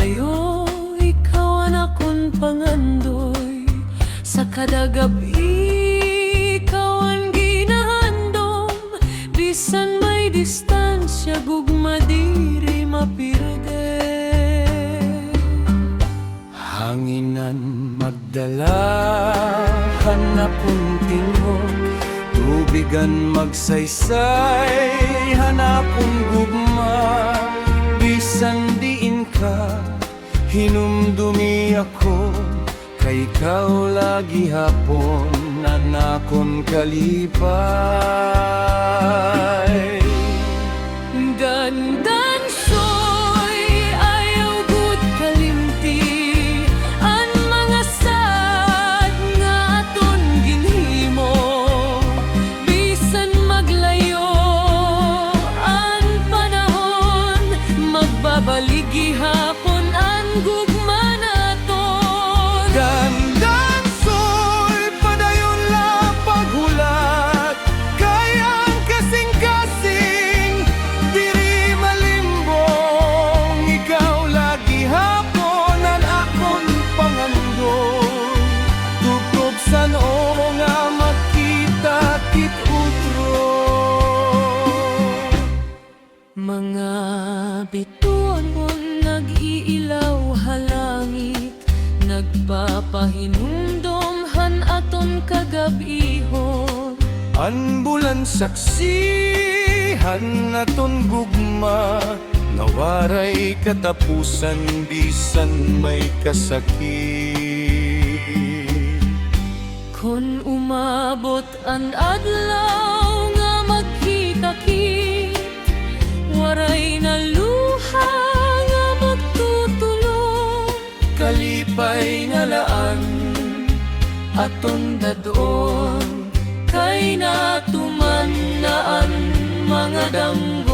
maglayo, ikaw ang akong pangandoy. Sa kada gabi, ikaw ang ginahandom. Bisan may distansya, gugma diri mapirde. Hanginan magdala, hanapon tingog. Tubigan magsaysay, hanapon gugma. Bisan diin ka, hinumdumi ako. Kay ikaw lagi hapon, nanakon kalipay. Dandan soy, ayaw gud kalimti ang mga sad nga aton ginhimo. Bisan maglayo ang panahon, magbabalik gihapon ang gugma naton. Dandan soy, padayon lang paghulat. Kaya ang kasing-kasing diri malimbong. Ikaw lagi hapon ang akong pangandoy. Tugtog sa noo nga makita kit utro. Mga bituon mo nag-iilaw halangit, nagpapahinumdomhan aton kagabihon. An bulan saksihan aton gugma, nawaray katapusan bisan may kasakit. Kon umabot ang adlaw nga magkita-kit, waray na luha nga magtutulong. Kalipay nga laan aton dadon, kay natuman na ang mga danggo.